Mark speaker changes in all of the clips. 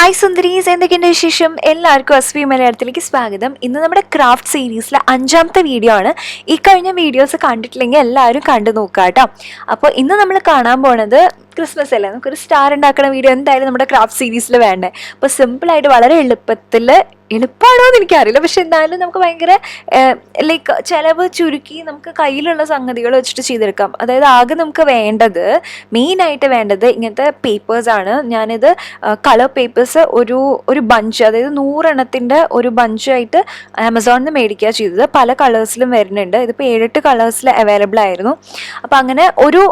Speaker 1: Hi സുന്ദരീസ്, എന്തൊക്കെയുണ്ട് വിശേഷം? എല്ലാവർക്കും അസ്വി മലയാളത്തിലേക്ക് സ്വാഗതം. ഇന്ന് നമ്മുടെ ക്രാഫ്റ്റ് സീരീസിലെ 5ാമത്തെ വീഡിയോ ആണ്. ഈ കഴിഞ്ഞ വീഡിയോസ് കണ്ടിട്ടില്ലെങ്കിൽ എല്ലാവരും കണ്ടു നോക്കുക കേട്ടോ. അപ്പോൾ ഇന്ന് നമ്മൾ കാണാൻ പോണത് ക്രിസ്മസ് അല്ലേ, നമുക്കൊരു സ്റ്റാർ ഉണ്ടാക്കുന്ന വീഡിയോ എന്തായാലും നമ്മുടെ ക്രാഫ്റ്റ് സീരീസിൽ വേണ്ടേ. അപ്പോൾ സിമ്പിളായിട്ട് വളരെ എളുപ്പമാണോ എന്ന് എനിക്കറിയില്ല, പക്ഷെ എന്തായാലും നമുക്ക് ഭയങ്കര ലൈക്ക് ചിലവ് ചുരുക്കി നമുക്ക് കയ്യിലുള്ള സംഗതികൾ വെച്ചിട്ട് ചെയ്തെടുക്കാം. അതായത് ആകെ നമുക്ക് മെയിനായിട്ട് വേണ്ടത് ഇങ്ങനത്തെ പേപ്പേഴ്സാണ്. ഞാനിത് കളർ പേപ്പേഴ്സ് ഒരു ബഞ്ച്, അതായത് 100 എണ്ണത്തിൻ്റെ ഒരു ബഞ്ചായിട്ട് ആമസോണിൽ നിന്ന് മേടിക്കുക ചെയ്തത്. പല കളേഴ്സിലും വരുന്നുണ്ട്. ഇതിപ്പോൾ 7-8 കളേഴ്സിൽ അവൈലബിൾ ആയിരുന്നു. അപ്പോൾ അങ്ങനെ ഒരു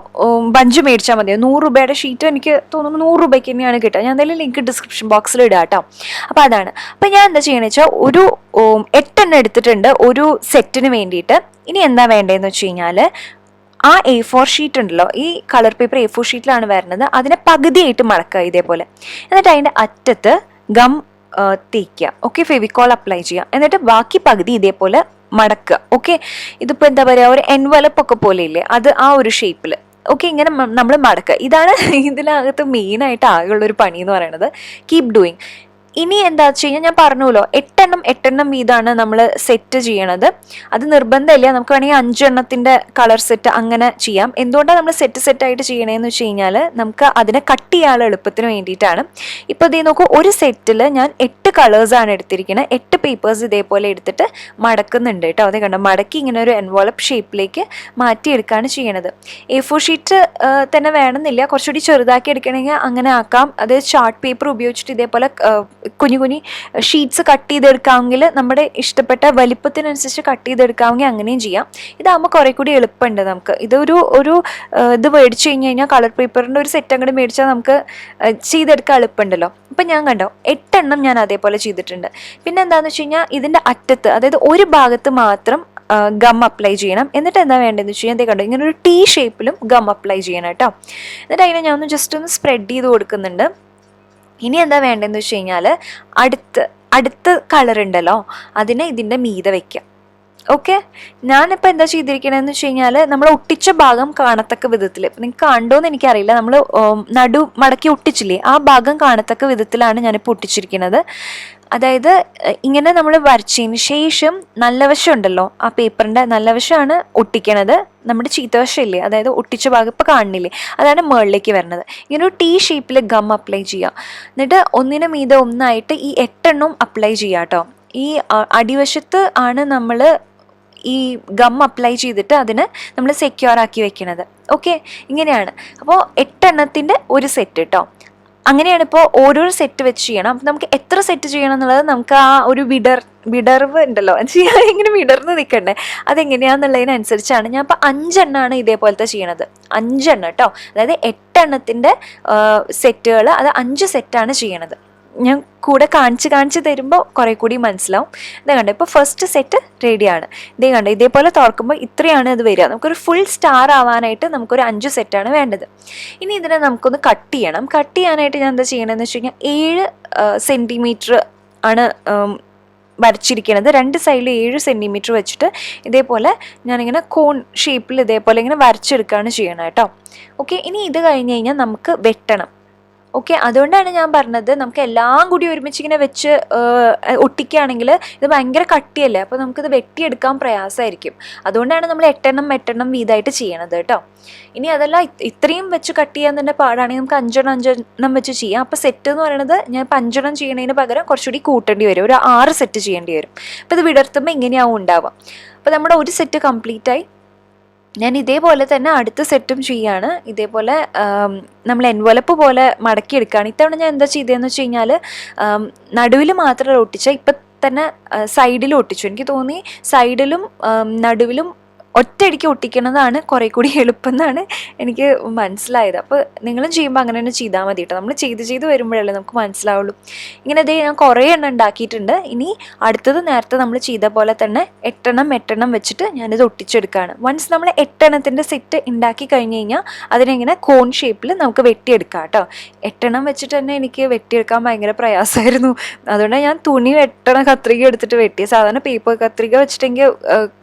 Speaker 1: ബഞ്ച് മേടിച്ചാൽ മതി. 100 രൂപയുടെ ഷീറ്റ് എനിക്ക് തോന്നുന്നു 100 രൂപയ്ക്ക് തന്നെയാണ് കിട്ടുക. ഞാൻ എന്തായാലും ലിങ്ക് ഡിസ്ക്രിപ്ഷൻ ബോക്സിൽ ഇടാം കേട്ടോ. അപ്പോൾ അതാണ്. അപ്പോൾ ഞാൻ എന്താ ചെയ്യണമെന്ന് വെച്ചാൽ ഒരു 8 എണ്ണം എടുത്തിട്ടുണ്ട് ഒരു സെറ്റിന് വേണ്ടിയിട്ട്. ഇനി എന്താ വേണ്ടതെന്ന് വെച്ച് കഴിഞ്ഞാൽ ആ A4 ഷീറ്റ് ഉണ്ടല്ലോ, ഈ കളർ പേപ്പർ A4 ഷീറ്റിലാണ് വരുന്നത്. അതിനെ പകുതിയായിട്ട് മടക്കുക ഇതേപോലെ. എന്നിട്ട് അതിൻ്റെ അറ്റത്ത് ഗം തേക്കുക. ഓക്കെ, ഫെവിക്കോൾ അപ്ലൈ ചെയ്യുക. എന്നിട്ട് ബാക്കി പകുതി ഇതേപോലെ മടക്കുക. ഓക്കെ, ഇതിപ്പോൾ എന്താ പറയുക, ഒരു എൻവലപ്പ് ഒക്കെ പോലെ ഇല്ലേ, അത് ആ ഒരു ഷേപ്പിൽ. ഓക്കെ, ഇങ്ങനെ നമ്മൾ മടക്കുക. ഇതാണ് ഇതിനകത്ത് മെയിനായിട്ട് ആകെയുള്ളൊരു പണി എന്ന് പറയുന്നത്. Keep doing. ഇനി എന്താ വെച്ച് കഴിഞ്ഞാൽ ഞാൻ പറഞ്ഞല്ലോ 8 എണ്ണം വീതമാണ് നമ്മൾ സെറ്റ് ചെയ്യണത്. അത് നിർബന്ധമില്ല, നമുക്ക് വേണമെങ്കിൽ 5 എണ്ണത്തിൻ്റെ കളർ സെറ്റ് അങ്ങനെ ചെയ്യാം. എന്തുകൊണ്ടാണ് നമ്മൾ സെറ്റായിട്ട് ചെയ്യണതെന്ന് വെച്ച് കഴിഞ്ഞാൽ നമുക്ക് അതിനെ കട്ട് ചെയ്യാനുള്ള എളുപ്പത്തിന് വേണ്ടിയിട്ടാണ്. ഇപ്പോൾ ഇതേ നോക്കൂ, ഒരു സെറ്റിൽ ഞാൻ 8 കളേഴ്സാണ് എടുത്തിരിക്കുന്നത്. 8 പേപ്പേഴ്സ് ഇതേപോലെ എടുത്തിട്ട് മടക്കുന്നുണ്ട് കേട്ടോ. അതേ കണ്ടോ, മടക്കി ഇങ്ങനെ ഒരു എൻവോളപ്പ് ഷേപ്പിലേക്ക് മാറ്റിയെടുക്കുകയാണ് ചെയ്യണത്. A4 ഷീറ്റ് തന്നെ വേണമെന്നില്ല, കുറച്ചുകൂടി ചെറുതാക്കി എടുക്കണമെങ്കിൽ അങ്ങനെ ആക്കാം. അത് ചാർട്ട് പേപ്പർ ഉപയോഗിച്ചിട്ട് ഇതേപോലെ കുഞ്ഞു ഷീറ്റ്സ് കട്ട് ചെയ്തെടുക്കാമെങ്കിൽ, നമ്മുടെ ഇഷ്ടപ്പെട്ട വലിപ്പത്തിനനുസരിച്ച് കട്ട് ചെയ്തെടുക്കാമെങ്കിൽ അങ്ങനെയും ചെയ്യാം. ഇതാകുമ്പോൾ കുറേ കൂടി എളുപ്പമുണ്ട് നമുക്ക്. ഇത് മേടിച്ചു കഴിഞ്ഞാൽ കളർ പേപ്പറിൻ്റെ ഒരു സെറ്റ് അങ്ങോട്ട് മേടിച്ചാൽ നമുക്ക് ചെയ്തെടുക്കാൻ എളുപ്പമുണ്ടല്ലോ. അപ്പം ഞാൻ കണ്ടോ 8 എണ്ണം ഞാൻ അതേപോലെ ചെയ്തിട്ടുണ്ട്. പിന്നെ എന്താണെന്ന് വെച്ച് കഴിഞ്ഞാൽ ഇതിൻ്റെ അറ്റത്ത്, അതായത് ഒരു ഭാഗത്ത് മാത്രം ഗം അപ്ലൈ ചെയ്യണം. എന്നിട്ട് എന്താ വേണ്ടതെന്ന് വെച്ച് കഴിഞ്ഞാൽ കണ്ടോ ഇങ്ങനെ ഒരു T ഷേപ്പിലും ഗം അപ്ലൈ ചെയ്യണം കേട്ടോ. എന്നിട്ട് അതിനെ ഞാൻ ജസ്റ്റ് ഒന്ന് സ്പ്രെഡ് ചെയ്ത് കൊടുക്കുന്നുണ്ട്. ഇനി എന്താ വേണ്ടതെന്ന് വെച്ച് കഴിഞ്ഞാൽ അടുത്ത കളർ ഉണ്ടല്ലോ, അതിനെ ഇതിൻ്റെ മീതെ വയ്ക്കാം. ഓക്കെ, ഞാനിപ്പോൾ എന്താ ചെയ്തിരിക്കണമെന്ന് വെച്ച് കഴിഞ്ഞാൽ നമ്മൾ ഒട്ടിച്ച ഭാഗം കാണത്തക്ക വിധത്തിൽ, നിങ്ങൾക്ക് കണ്ടോന്ന് എനിക്കറിയില്ല, നമ്മൾ നടു മടക്കി ഒട്ടിച്ചില്ലേ, ആ ഭാഗം കാണത്തക്ക വിധത്തിലാണ് ഞാനിപ്പോൾ ഒട്ടിച്ചിരിക്കുന്നത്. അതായത് ഇങ്ങനെ നമ്മൾ വരച്ചതിന് ശേഷം നല്ല വശം ഉണ്ടല്ലോ, ആ പേപ്പറിൻ്റെ നല്ല വശമാണ് ഒട്ടിക്കണത്. നമ്മുടെ ചീത്തവശമില്ലേ, അതായത് ഒട്ടിച്ച ഭാഗം ഇപ്പോൾ കാണുന്നില്ലേ, അതാണ് മുകളിലേക്ക് വരുന്നത്. ഇങ്ങനെ ഒരു T ഷേപ്പിൽ ഗം അപ്ലൈ ചെയ്യുക. എന്നിട്ട് ഒന്നിന് മീതെ ഒന്നായിട്ട് ഈ 8 എണ്ണവും അപ്ലൈ ചെയ്യുക കേട്ടോ. ഈ അടിവശത്ത് ആണ് നമ്മൾ ഈ ഗം അപ്ലൈ ചെയ്തിട്ട് അതിന് നമ്മൾ സെക്യൂർ ആക്കി വെക്കണത്. ഓക്കെ, ഇങ്ങനെയാണ്. അപ്പോൾ 8 എണ്ണത്തിൻ്റെ ഒരു സെറ്റ് കേട്ടോ. അങ്ങനെയാണ് ഇപ്പോൾ ഓരോരോ സെറ്റ് വെച്ച് ചെയ്യണം. അപ്പം നമുക്ക് എത്ര സെറ്റ് ചെയ്യണം എന്നുള്ളത് നമുക്ക് ആ ഒരു വിടർവ് ഉണ്ടല്ലോ, ഇങ്ങനെ വിടർന്ന് നിൽക്കണ്ടേ, അതെങ്ങനെയാണെന്നുള്ളതിനനുസരിച്ചാണ്. ഞാൻ ഇപ്പോൾ 5 എണ്ണമാണ് ഇതേപോലത്തെ ചെയ്യണത്. 5 എണ്ണം കേട്ടോ, അതായത് 8 എണ്ണത്തിൻ്റെ സെറ്റുകൾ, അത് 5 സെറ്റാണ് ചെയ്യണത്. ഞാൻ കൂടെ കാണിച്ച് തരുമ്പോൾ കുറേ കൂടി മനസ്സിലാവും. ഇതേ കണ്ടോ, ഇപ്പോൾ ഫസ്റ്റ് സെറ്റ് റെഡിയാണ്. ഇതേ കണ്ടോ, ഇതേപോലെ തുറക്കുമ്പോൾ ഇത്രയാണ് അത് വരിക. നമുക്കൊരു ഫുൾ സ്റ്റാർ ആവാനായിട്ട് നമുക്കൊരു 5 സെറ്റാണ് വേണ്ടത്. ഇനി ഇതിനെ നമുക്കൊന്ന് കട്ട് ചെയ്യണം. കട്ട് ചെയ്യാനായിട്ട് ഞാൻ എന്താ ചെയ്യണമെന്ന് വെച്ച് കഴിഞ്ഞാൽ 7 സെൻറ്റിമീറ്റർ ആണ് വരച്ചിരിക്കുന്നത്. 2 സൈഡിൽ 7 സെൻറ്റിമീറ്റർ വെച്ചിട്ട് ഇതേപോലെ ഞാനിങ്ങനെ കോൺ ഷേപ്പിൽ ഇതേപോലെ ഇങ്ങനെ വരച്ചെടുക്കുകയാണ് ചെയ്യണം കേട്ടോ. ഓക്കെ, ഇനി ഇത് കഴിഞ്ഞ് കഴിഞ്ഞാൽ നമുക്ക് വെട്ടണം. ഓക്കെ, അതുകൊണ്ടാണ് ഞാൻ പറഞ്ഞത് നമുക്ക് എല്ലാം കൂടി ഒരുമിച്ച് ഇങ്ങനെ വെച്ച് ഒട്ടിക്കുകയാണെങ്കിൽ ഇത് ഭയങ്കര കട്ടിയല്ലേ, അപ്പോൾ നമുക്കിത് വെട്ടിയെടുക്കാൻ പ്രയാസമായിരിക്കും. അതുകൊണ്ടാണ് നമ്മൾ 8 എണ്ണം വീതമായിട്ട് ചെയ്യണത് കേട്ടോ. ഇനി അതല്ല, ഇത്രയും വെച്ച് കട്ട് ചെയ്യാൻ തന്നെ പാടാണെങ്കിൽ നമുക്ക് 5 എണ്ണം വെച്ച് ചെയ്യാം. അപ്പോൾ സെറ്റ് എന്ന് പറയുന്നത് ഞാൻ ഇപ്പോൾ 5 എണ്ണം ചെയ്യണതിന് പകരം കുറച്ചുകൂടി കൂട്ടേണ്ടി വരും, ഒരു 6 സെറ്റ് ചെയ്യേണ്ടി വരും. അപ്പോൾ ഇത് വിടർത്തുമ്പോൾ ഇങ്ങനെയാവും ഉണ്ടാവുക. അപ്പോൾ നമ്മുടെ ഒരു സെറ്റ് കംപ്ലീറ്റ് ആയി. ഞാൻ ഇതേപോലെ തന്നെ അടുത്ത സെറ്റും ചെയ്യാണ്. ഇതേപോലെ നമ്മൾ എൻവലപ്പ് പോലെ മടക്കിയെടുക്കുകയാണ്. ഇത്തവണ ഞാൻ എന്താ ചെയ്തതെന്ന് വെച്ച് കഴിഞ്ഞാൽ നടുവിൽ മാത്രമല്ല ഒട്ടിച്ച, ഇപ്പം തന്നെ സൈഡിലും ഒട്ടിച്ചു. എനിക്ക് തോന്നി സൈഡിലും നടുവിലും ഒറ്റയടിക്ക് ഒട്ടിക്കുന്നതാണ് കുറേ കൂടി എളുപ്പം എന്നാണ് എനിക്ക് മനസ്സിലായത്. അപ്പോൾ നിങ്ങളും ചെയ്യുമ്പോൾ അങ്ങനെ തന്നെ ചെയ്താൽ മതി കേട്ടോ. നമ്മൾ ചെയ്ത് വരുമ്പോഴല്ലേ നമുക്ക് മനസ്സിലാവുള്ളൂ. ഇങ്ങനെ ഞാൻ കുറേ എണ്ണം ഉണ്ടാക്കിയിട്ടുണ്ട്. ഇനി അടുത്തത് നേരത്തെ നമ്മൾ ചെയ്ത പോലെ തന്നെ 8 എണ്ണം വെച്ചിട്ട് ഞാനിത് ഒട്ടിച്ചെടുക്കുകയാണ്. വൺസ് നമ്മൾ 8 എണ്ണത്തിൻ്റെ സെറ്റ് ഉണ്ടാക്കി കഴിഞ്ഞ് കഴിഞ്ഞാൽ അതിനെങ്ങനെ കോൺ ഷേപ്പിൽ നമുക്ക് വെട്ടിയെടുക്കാം കേട്ടോ. 8 എണ്ണം വെച്ചിട്ട് തന്നെ എനിക്ക് വെട്ടിയെടുക്കാൻ ഭയങ്കര പ്രയാസമായിരുന്നു. അതുകൊണ്ട് ഞാൻ തുണി വെട്ടണ കത്രിക എടുത്തിട്ട് വെട്ടി. സാധാരണ പേപ്പർ കത്രിക വെച്ചിട്ടെങ്കിൽ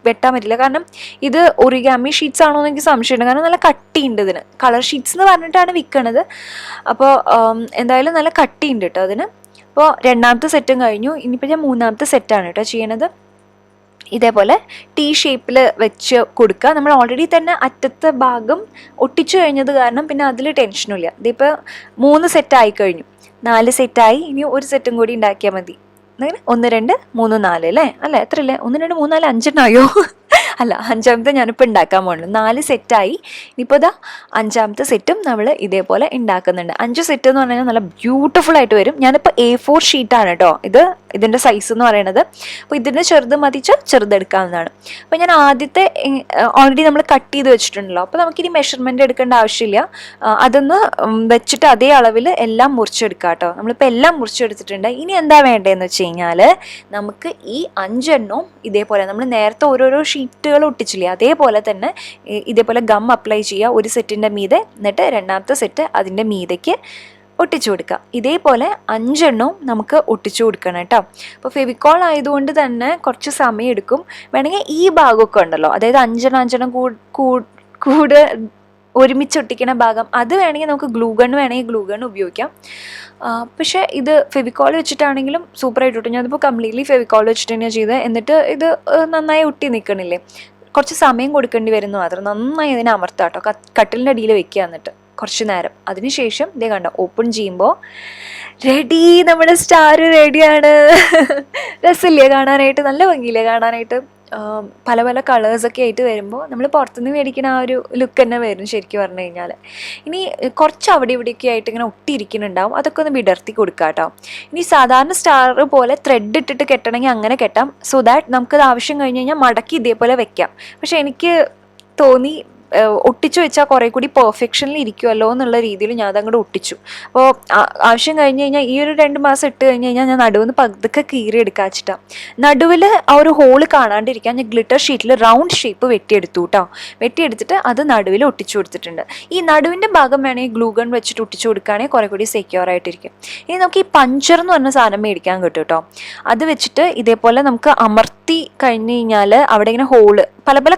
Speaker 1: വെട്ടാൻ പറ്റില്ല, കാരണം ഇത് ഒറിഗാമി ഷീറ്റ്സ് ആണോ എന്ന് എനിക്ക് സംശയമുണ്ട്. കാരണം നല്ല കട്ടിയുണ്ട് ഇതിന്. കളർ ഷീറ്റ്സ് എന്ന് പറഞ്ഞിട്ടാണ് വിൽക്കണത്. അപ്പോൾ എന്തായാലും നല്ല കട്ടിയുണ്ട് കേട്ടോ അതിന്. അപ്പോൾ രണ്ടാമത്തെ സെറ്റും കഴിഞ്ഞു. ഇനിയിപ്പോൾ ഞാൻ മൂന്നാമത്തെ സെറ്റാണ് കേട്ടോ ചെയ്യണത്. ഇതേപോലെ T ഷേപ്പിൽ വെച്ച് കൊടുക്കുക. നമ്മൾ ഓൾറെഡി തന്നെ അറ്റത്തെ ഭാഗം ഒട്ടിച്ചു കഴിഞ്ഞത് കാരണം പിന്നെ അതിൽ ടെൻഷനില്ല. ഇതിപ്പോൾ 3 സെറ്റായി കഴിഞ്ഞു, 4 സെറ്റായി. ഇനി ഒരു സെറ്റും കൂടി ഉണ്ടാക്കിയാൽ മതി. അങ്ങനെ 1 2 3 4 അല്ലേ, അല്ല എത്രയല്ലേ, 1 2 3 4 5 അല്ല, അഞ്ചാമത്തെ ഞാനിപ്പോൾ ഉണ്ടാക്കാൻ പോകുന്നു. 4 സെറ്റായി. ഇനിയിപ്പോൾ ഇതാ അഞ്ചാമത്തെ സെറ്റും നമ്മൾ ഇതേപോലെ ഉണ്ടാക്കുന്നുണ്ട്. 5 സെറ്റ് എന്ന് പറഞ്ഞു കഴിഞ്ഞാൽ നല്ല ബ്യൂട്ടിഫുൾ ആയിട്ട് വരും. ഞാനിപ്പോൾ A4 ഷീറ്റാണ് കേട്ടോ ഇതിൻ്റെ സൈസ് എന്ന് പറയുന്നത്. അപ്പോൾ ഇതിൻ്റെ ചെറുത് മതിച്ച് ചെറുതെടുക്കാവുന്നതാണ്. അപ്പോൾ ഞാൻ ആദ്യത്തെ ഓൾറെഡി നമ്മൾ കട്ട് ചെയ്ത് വെച്ചിട്ടുണ്ടല്ലോ, അപ്പോൾ നമുക്കിനി മെഷർമെൻറ്റ് എടുക്കേണ്ട ആവശ്യമില്ല. അതൊന്ന് വെച്ചിട്ട് അതേ അളവിൽ എല്ലാം മുറിച്ചെടുക്കാം കേട്ടോ. നമ്മളിപ്പോൾ എല്ലാം മുറിച്ചെടുത്തിട്ടുണ്ട്. ഇനി എന്താ വേണ്ടതെന്ന് വെച്ച് കഴിഞ്ഞാൽ നമുക്ക് ഈ 5 എണ്ണവും ഇതേപോലെ നമ്മൾ നേരത്തെ ഓരോരോ ഷീറ്റുകൾ ഒട്ടിച്ചില്ലേ, അതേപോലെ തന്നെ ഇതേപോലെ ഗം അപ്ലൈ ചെയ്യുക ഒരു സെറ്റിൻ്റെ മീതെ, എന്നിട്ട് രണ്ടാമത്തെ സെറ്റ് അതിൻ്റെ മീതയ്ക്ക് ഒട്ടിച്ചു കൊടുക്കുക. ഇതേപോലെ 5 എണ്ണവും നമുക്ക് ഒട്ടിച്ചു കൊടുക്കണം കേട്ടോ. അപ്പോൾ ഫെവിക്കോൾ ആയതുകൊണ്ട് തന്നെ കുറച്ച് സമയം എടുക്കും. വേണമെങ്കിൽ ഈ ഭാഗമൊക്കെ ഉണ്ടല്ലോ, അതായത് 5 കൂടെ ഒരുമിച്ച് ഒട്ടിക്കുന്ന ഭാഗം, അത് വേണമെങ്കിൽ നമുക്ക് ഗ്ലൂ ഗൺ വേണമെങ്കിൽ ഗ്ലൂ ഗൺ ഉപയോഗിക്കാം. പക്ഷേ ഇത് ഫെവിക്കോൾ വെച്ചിട്ടാണെങ്കിലും സൂപ്പറായിട്ട് ഒട്ടും. ഞാനിപ്പോൾ കംപ്ലീറ്റ്ലി ഫെവിക്കോൾ വെച്ചിട്ട് തന്നെയാണ് ചെയ്തത്. എന്നിട്ട് ഇത് നന്നായി ഒട്ടി നിൽക്കണില്ലേ, കുറച്ച് സമയം കൊടുക്കേണ്ടി വരുന്നു മാത്രം. നന്നായി ഇതിനെ അമർത്താം കേട്ടോ, കട്ടിലിൻ്റെ അടിയിൽ വെക്കുക. എന്നിട്ട് കുറച്ച് നേരം അതിനുശേഷം ഇതേ കണ്ടോ, ഓപ്പൺ ചെയ്യുമ്പോൾ റെഡി, നമ്മുടെ സ്റ്റാർ റെഡിയാണ്. രസമില്ലേ കാണാനായിട്ട്, നല്ല ഭംഗിയില്ലേ കാണാനായിട്ട്. പല പല കളേഴ്സൊക്കെ ആയിട്ട് വരുമ്പോൾ നമ്മൾ പുറത്തുനിന്ന് മേടിക്കുന്ന ആ ഒരു ലുക്ക് തന്നെ വരും ശരിക്കും പറഞ്ഞു കഴിഞ്ഞാൽ. ഇനി കുറച്ച് അവിടെ ഇവിടെയൊക്കെ ആയിട്ട് ഇങ്ങനെ ഒട്ടിയിരിക്കുന്നുണ്ടാവും, അതൊക്കെ ഒന്ന് വിടർത്തി കൊടുക്കുക കേട്ടോ. ഇനി സാധാരണ സ്റ്റാർ പോലെ ത്രെഡ് ഇട്ടിട്ട് കെട്ടണമെങ്കിൽ അങ്ങനെ കെട്ടാം, സോ ദാറ്റ് നമുക്കത് ആവശ്യം കഴിഞ്ഞ് കഴിഞ്ഞാൽ മടക്കി ഇതേപോലെ വെക്കാം. പക്ഷെ എനിക്ക് തോന്നി ഒട്ടിച്ചു വെച്ചാൽ കുറേ കൂടി പെർഫെക്ഷനിൽ ഇരിക്കുമല്ലോ എന്നുള്ള രീതിയിൽ ഞാൻ അതങ്ങോട്ട് ഒട്ടിച്ചു. അപ്പോൾ ആവശ്യം കഴിഞ്ഞ് കഴിഞ്ഞാൽ ഈ ഒരു 2 മാസം ഇട്ട് കഴിഞ്ഞ് കഴിഞ്ഞാൽ ഞാൻ നടുവിന്ന് പതുക്കെ കീറി എടുക്കാൻ വെച്ചിട്ടാണ്. നടുവിൽ ആ ഒരു ഹോള് കാണാണ്ടിരിക്കാൻ ഞാൻ ഗ്ലിറ്റർ ഷീറ്റിൽ റൗണ്ട് ഷേപ്പ് വെട്ടിയെടുത്തു കേട്ടോ. വെട്ടിയെടുത്തിട്ട് അത് നടുവിൽ ഒട്ടിച്ചു കൊടുത്തിട്ടുണ്ട്. ഈ നടുവിൻ്റെ ഭാഗം വേണമെങ്കിൽ ഗ്ലൂ ഗൺ വെച്ചിട്ട് ഒട്ടിച്ചു കൊടുക്കുകയാണെങ്കിൽ കുറേ കൂടി സെക്യൂർ ആയിട്ടിരിക്കും. ഇനി നമുക്ക് ഈ പഞ്ചർ എന്ന് പറഞ്ഞ സാധനം മേടിക്കാൻ കിട്ടും കേട്ടോ. അത് വെച്ചിട്ട് ഇതേപോലെ നമുക്ക് അമർത്തി കഴിഞ്ഞ് കഴിഞ്ഞാൽ അവിടെ ഇങ്ങനെ ഹോള് പല പല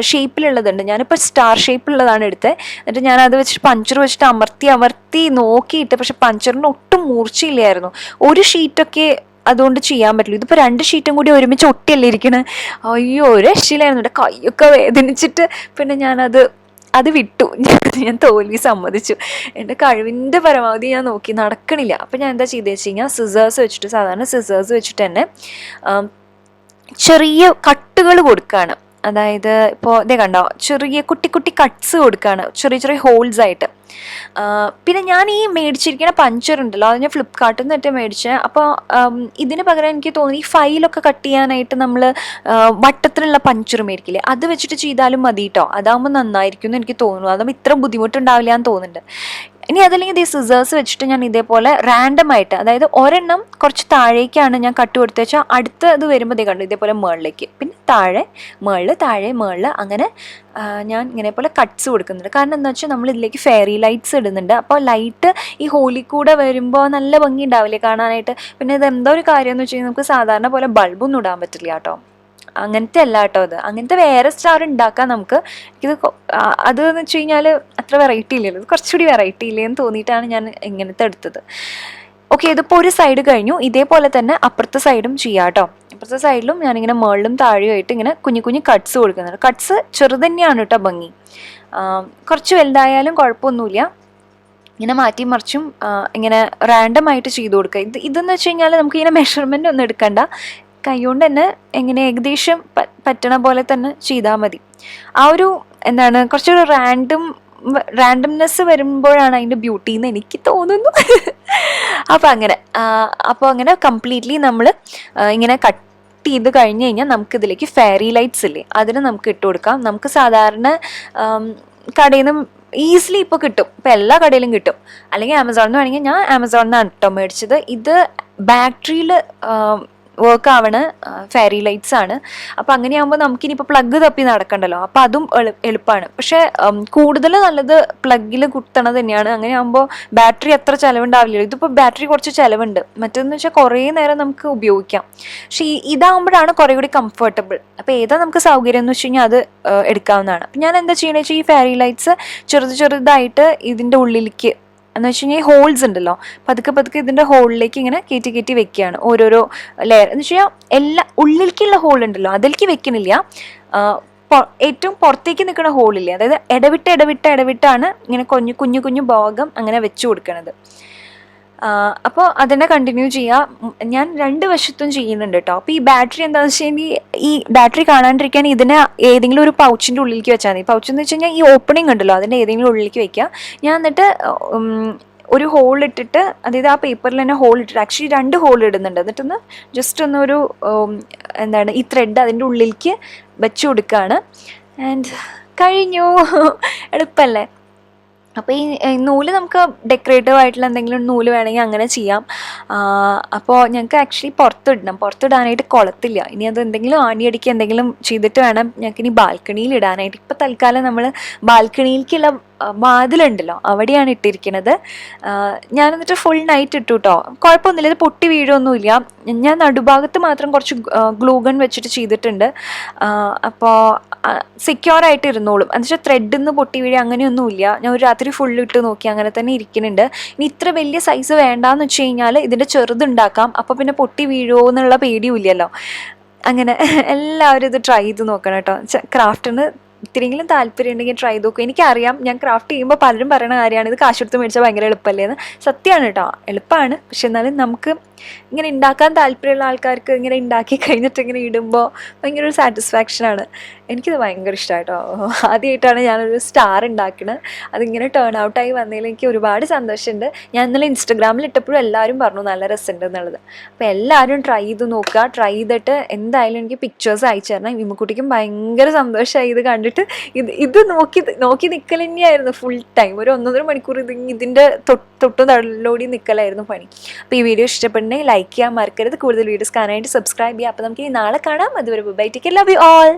Speaker 1: ഷേപ്പിലുള്ളതുണ്ട്. ഞാനിപ്പോൾ സ്റ്റാർ ഷേപ്പിലുള്ളതാണ് എടുത്തത്. എന്നിട്ട് ഞാൻ അത് വെച്ചിട്ട് പഞ്ചർ വെച്ചിട്ട് അമർത്തി നോക്കിയിട്ട്, പക്ഷെ പഞ്ചറിന് ഒട്ടും മൂർച്ചയില്ലായിരുന്നു. ഒരു ഷീറ്റൊക്കെ അതുകൊണ്ട് ചെയ്യാൻ പറ്റില്ല. ഇതിപ്പോൾ 2 ഷീറ്റും കൂടി ഒരുമിച്ച് ഒട്ടിയല്ലേ ഇരിക്കണേ. അയ്യോ, ഒരു രക്ഷയിലായിരുന്നു. എൻ്റെ കൈയൊക്കെ വേദനിച്ചിട്ട് പിന്നെ അത് വിട്ടു. ഞാൻ തോൽവി സമ്മതിച്ചു. എൻ്റെ കഴിവിൻ്റെ പരമാവധി ഞാൻ നോക്കി, നടക്കണില്ല. അപ്പം ഞാൻ എന്താ ചെയ്തതെന്ന് വെച്ച് കഴിഞ്ഞാൽ സിസേഴ്സ് വെച്ചിട്ട്, സാധാരണ സിസേഴ്സ് വെച്ചിട്ട് തന്നെ ചെറിയ കട്ടുകൾ കൊടുക്കുകയാണ്. അതായത് ഇപ്പോൾ ഇതേ കണ്ടോ, ചെറിയ കുട്ടി കുട്ടി കട്ട്സ് കൊടുക്കുകയാണ്, ചെറിയ ചെറിയ ഹോൾസ് ആയിട്ട്. പിന്നെ ഞാൻ ഈ മേടിച്ചിരിക്കുന്ന പഞ്ചർ ഉണ്ടല്ലോ, അത് ഞാൻ ഫ്ലിപ്കാർട്ടിൽ നിന്നിട്ട് മേടിച്ചത്. അപ്പോൾ ഇതിന് പകരം എനിക്ക് തോന്നി ഈ ഫയലൊക്കെ കട്ട് ചെയ്യാനായിട്ട് നമ്മൾ വട്ടത്തിലുള്ള പഞ്ചർ മേടിക്കില്ലേ, അത് വെച്ചിട്ട് ചെയ്താലും മതി കേട്ടോ. അതാകുമ്പോൾ നന്നായിരിക്കും എന്ന് എനിക്ക് തോന്നുന്നു. അതാകുമ്പോൾ ഇത്ര ബുദ്ധിമുട്ടുണ്ടാവില്ല എന്ന് തോന്നുന്നുണ്ട്. ഇനി അതല്ലെങ്കിൽ ഈ സിസേഴ്സ് വെച്ചിട്ട് ഞാൻ ഇതേപോലെ റാൻഡമായിട്ട്, അതായത് ഒരെണ്ണം കുറച്ച് താഴേക്കാണ് ഞാൻ കട്ട് കൊടുത്തു വെച്ചാൽ അടുത്ത ഇത് വരുമ്പോൾ കണ്ടു ഇതേപോലെ മുകളിലേക്ക്, പിന്നെ താഴെ മുകളിൽ താഴെ മുകളിൽ, അങ്ങനെ ഞാൻ ഇങ്ങനെ പോലെ കട്ട്സ് കൊടുക്കുന്നുണ്ട്. കാരണം എന്താ വെച്ചാൽ നമ്മൾ ഇതിലേക്ക് ഫെയറി ലൈറ്റ്സ് ഇടുന്നുണ്ട്. അപ്പോൾ ലൈറ്റ് ഈ ഹോളി കൂടെ വരുമ്പോൾ നല്ല ഭംഗി ഉണ്ടാവില്ലേ കാണാനായിട്ട്. പിന്നെ ഇത് എന്തോ ഒരു കാര്യം എന്ന് വെച്ച് കഴിഞ്ഞാൽ നമുക്ക് സാധാരണ പോലെ ബൾബൊന്നും ഇടാൻ പറ്റില്ല കേട്ടോ. അങ്ങനത്തെ അല്ല കേട്ടോ ഇത്. അങ്ങനത്തെ വേറെ സ്റ്റാർ ഉണ്ടാക്കാം നമുക്ക്. ഇത് അതെന്ന് വെച്ച് കഴിഞ്ഞാൽ അത്ര വെറൈറ്റി ഇല്ലല്ലോ, ഇത് കുറച്ചുകൂടി വെറൈറ്റി ഇല്ലേന്ന് തോന്നിയിട്ടാണ് ഞാൻ ഇങ്ങനത്തെ എടുത്തത്. ഓക്കെ, ഇതിപ്പോൾ ഒരു സൈഡ് കഴിഞ്ഞു. ഇതേപോലെ തന്നെ അപ്പുറത്തെ സൈഡും ചെയ്യാം കേട്ടോ. അപ്പുറത്തെ സൈഡിലും ഞാനിങ്ങനെ മുകളിലും താഴെയായിട്ട് ഇങ്ങനെ കുഞ്ഞു കുഞ്ഞു കട്ട്സ് കൊടുക്കുന്നുണ്ട്. കട്ട്സ് ചെറുത് തന്നെയാണ് കേട്ടോ ഭംഗി, കുറച്ച് വലുതായാലും കുഴപ്പമൊന്നുമില്ല. ഇങ്ങനെ മാറ്റി മറിച്ചും ഇങ്ങനെ റാൻഡമായിട്ട് ചെയ്ത് കൊടുക്കുക. ഇതെന്ന് വെച്ച് കഴിഞ്ഞാൽ നമുക്കിങ്ങനെ മെഷർമെൻ്റ് ഒന്നും എടുക്കണ്ട, കൈകൊണ്ട് തന്നെ എങ്ങനെ ഏകദേശം പറ്റണ പോലെ തന്നെ ചെയ്താൽ മതി. ആ ഒരു എന്താണ് കുറച്ചൊരു റാൻഡംനെസ് വരുമ്പോഴാണ് അതിൻ്റെ ബ്യൂട്ടി എന്ന് എനിക്ക് തോന്നുന്നു. അപ്പോൾ അങ്ങനെ കംപ്ലീറ്റ്ലി നമ്മൾ ഇങ്ങനെ കട്ട് ചെയ്ത് കഴിഞ്ഞ് കഴിഞ്ഞാൽ നമുക്കിതിലേക്ക് ഫെയറി ലൈറ്റ്സ് ഇല്ലേ, അതിന് നമുക്ക് ഇട്ട് കൊടുക്കാം. നമുക്ക് സാധാരണ കടയിൽ നിന്ന് ഈസിലി ഇപ്പോൾ കിട്ടും, ഇപ്പോൾ എല്ലാ കടയിലും കിട്ടും. അല്ലെങ്കിൽ ആമസോണിൽ നിന്ന് വേണമെങ്കിൽ, ഞാൻ ആമസോണിൽ നിന്നാണ് കേട്ടോ മേടിച്ചത്. ഇത് ബാറ്ററിയിൽ വർക്ക് ആവണ ഫെയറി ലൈറ്റ്സ് ആണ്. അപ്പോൾ അങ്ങനെയാകുമ്പോൾ നമുക്കിനിപ്പോൾ പ്ലഗ് തപ്പി നടക്കണ്ടല്ലോ, അപ്പോൾ അതും എളുപ്പമാണ്. പക്ഷേ കൂടുതൽ നല്ലത് പ്ലഗിൽ കുത്തണത് തന്നെയാണ്. അങ്ങനെയാകുമ്പോൾ ബാറ്ററി അത്ര ചിലവുണ്ടാവില്ലല്ലോ. ഇതിപ്പോൾ ബാറ്ററി കുറച്ച് ചിലവുണ്ട്, മറ്റേന്ന് വെച്ചാൽ കുറേ നേരം നമുക്ക് ഉപയോഗിക്കാം. പക്ഷേ ഇതാകുമ്പോഴാണ് കുറേ കൂടി കംഫർട്ടബിൾ. അപ്പോൾ ഏതാ നമുക്ക് സൗകര്യം എന്ന് വെച്ച് കഴിഞ്ഞാൽ അത് എടുക്കാവുന്നതാണ്. അപ്പം ഞാൻ എന്താ ചെയ്യണമെന്ന് വെച്ചാൽ ഈ ഫെയറി ലൈറ്റ്സ് ചെറുതായിട്ട് ഇതിൻ്റെ ഉള്ളിലേക്ക് എന്ന് വെച്ച് കഴിഞ്ഞാൽ ഹോൾസ് ഉണ്ടല്ലോ, പതുക്കെ പതുക്കെ ഇതിൻ്റെ ഹോളിലേക്ക് ഇങ്ങനെ കയറ്റി കയറ്റി വെക്കുകയാണ് ഓരോരോ ലെയർ. എന്ന് വെച്ച് കഴിഞ്ഞാൽ എല്ലാ ഉള്ളിലേക്കുള്ള ഹോൾ ഉണ്ടല്ലോ അതിലേക്ക് വെക്കണില്ല, ഏറ്റവും പുറത്തേക്ക് നിൽക്കുന്ന ഹോളില്ലേ, അതായത് ഇടവിട്ടാണ് ഇങ്ങനെ കുഞ്ഞു കുഞ്ഞു ഭാഗം അങ്ങനെ വെച്ച് കൊടുക്കണത്. അപ്പോൾ അതിനെ കണ്ടിന്യൂ ചെയ്യാം. ഞാൻ 2 വശത്തും ചെയ്യുന്നുണ്ട് കേട്ടോ. അപ്പോൾ ഈ ബാറ്ററി എന്താണെന്ന് വെച്ച് കഴിഞ്ഞാൽ ഈ ബാറ്ററി കാണാണ്ടിരിക്കാൻ ഇതിനെ ഏതെങ്കിലും ഒരു പൗച്ചിൻ്റെ ഉള്ളിലേക്ക് വെച്ചാൽ മതി. പൗച്ച് എന്ന് വെച്ച് കഴിഞ്ഞാൽ ഈ ഓപ്പണിംഗ് ഉണ്ടല്ലോ അതിൻ്റെ ഏതെങ്കിലും ഉള്ളിലേക്ക് വെക്കുക. ഞാൻ എന്നിട്ട് ഒരു ഹോൾ ഇട്ടിട്ട്, അതായത് ആ പേപ്പറിൽ തന്നെ ഹോൾ ഇട്ടിട്ട്, ആക്ച്വലി 2 ഹോൾ ഇടുന്നുണ്ട്. എന്നിട്ടൊന്ന് ജസ്റ്റ് ഒന്നൊരു എന്താണ് ഈ ത്രെഡ് അതിൻ്റെ ഉള്ളിലേക്ക് വെച്ച് കൊടുക്കുകയാണ്. ആൻഡ് കഴിഞ്ഞു. എളുപ്പമല്ലേ? അപ്പോൾ ഈ നൂല് നമുക്ക് ഡെക്കറേറ്റീവ് ആയിട്ടുള്ള എന്തെങ്കിലും നൂല് വേണമെങ്കിൽ അങ്ങനെ ചെയ്യാം. അപ്പോൾ ഞങ്ങൾക്ക് ആക്ച്വലി പുറത്തിടാനായിട്ട് കൊളത്തില്ല. ഇനി അത് എന്തെങ്കിലും ആണിയടിക്കുക എന്തെങ്കിലും ചെയ്തിട്ട് വേണം ഞങ്ങൾക്ക് ഇനി ബാൽക്കണിയിൽ ഇടാനായിട്ട്. ഇപ്പോൾ തൽക്കാലം നമ്മൾ ബാൽക്കണിയിലേക്കുള്ള വാതിലുണ്ടല്ലോ അവിടെയാണ് ഇട്ടിരിക്കുന്നത്. ഞാൻ എന്നിട്ട് ഫുൾ നൈറ്റ് ഇട്ടു കേട്ടോ. കുഴപ്പമൊന്നുമില്ല, ഇത് പൊട്ടി വീഴൊന്നുമില്ല. ഞാൻ നടുഭാഗത്ത് മാത്രം കുറച്ച് ഗ്ലൂ ഗൺ വെച്ചിട്ട് ചെയ്തിട്ടുണ്ട്. അപ്പോൾ സെക്യൂർ ആയിട്ട് ഇരുന്നോളും. എന്നുവെച്ചാൽ ത്രെഡിൽ നിന്ന് പൊട്ടി വീഴുക അങ്ങനെയൊന്നുമില്ല. ഞാൻ ഒരു രാത്രി ഫുൾ ഇട്ട് നോക്കി, അങ്ങനെ തന്നെ ഇരിക്കുന്നുണ്ട്. ഇനി ഇത്ര വലിയ സൈസ് വേണ്ടാന്ന് വെച്ച് കഴിഞ്ഞാൽ ഇതിൻ്റെ ചെറുതുണ്ടാക്കാം. അപ്പോൾ പിന്നെ പൊട്ടി വീഴുമോ എന്നുള്ള പേടിയും ഇല്ലല്ലോ. അങ്ങനെ എല്ലാവരും ഇത് ട്രൈ ചെയ്ത് നോക്കണം കേട്ടോ. ക്രാഫ്റ്റിന് ഇത്തിരിയെങ്കിലും താല്പര്യം ഉണ്ടെങ്കിൽ ട്രൈ ചെയ്ത് നോക്കും. എനിക്കറിയാം, ഞാൻ ക്രാഫ്റ്റ് ചെയ്യുമ്പോൾ പലരും പറയുന്ന കാര്യമാണ് ഇത് കാശ് കൊടുത്ത് മേടിച്ചാൽ ഭയങ്കര എളുപ്പമല്ലേ എന്ന്. സത്യമാണ് കേട്ടോ, എളുപ്പമാണ്. പക്ഷെ എന്നാലും നമുക്ക് ഇങ്ങനെ ഉണ്ടാക്കാൻ താല്പര്യമുള്ള ആൾക്കാർക്ക് ഇങ്ങനെ ഉണ്ടാക്കി കഴിഞ്ഞിട്ട് ഇങ്ങനെ ഇടുമ്പോൾ ഭയങ്കര ഒരു സാറ്റിസ്ഫാക്ഷനാണ്. എനിക്കിത് ഭയങ്കര ഇഷ്ടമാണ് കേട്ടോ. ആദ്യമായിട്ടാണ് ഞാനൊരു സ്റ്റാർ ഉണ്ടാക്കുന്നത്. അതിങ്ങനെ ടേൺ ഔട്ടായി വന്നതിൽ എനിക്ക് ഒരുപാട് സന്തോഷമുണ്ട്. ഞാൻ ഇന്നലെ ഇൻസ്റ്റഗ്രാമിൽ ഇട്ടപ്പോഴും എല്ലാവരും പറഞ്ഞു നല്ല രസമുണ്ട് എന്നുള്ളത്. അപ്പോൾ എല്ലാവരും ട്രൈ ചെയ്ത് നോക്കുക. ട്രൈ ചെയ്തിട്ട് എന്തായാലും എനിക്ക് പിക്ചേഴ്സ് അയച്ചു തരണം. വിമ്മുക്കുട്ടിക്കും ഭയങ്കര സന്തോഷമായി ഇത് കണ്ടിട്ട്. ഇത് നോക്കി നിൽക്കൽ തന്നെയായിരുന്നു ഫുൾ ടൈം. ഒരു 1.5 മണിക്കൂർ ഇതിൻ്റെ തൊട്ടും തള്ളോടി നിൽക്കലായിരുന്നു പണി. അപ്പോൾ ഈ വീഡിയോ ഇഷ്ടപ്പെടുന്നെങ്കിൽ ലൈക്ക് ചെയ്യാൻ മറക്കരുത്. കൂടുതൽ വീഡിയോസ് കാണാനായിട്ട് സബ്സ്ക്രൈബ് ചെയ്യുക. അപ്പോൾ നമുക്ക് നാളെ കാണാം. അതുവരെ bye, take care, love you all.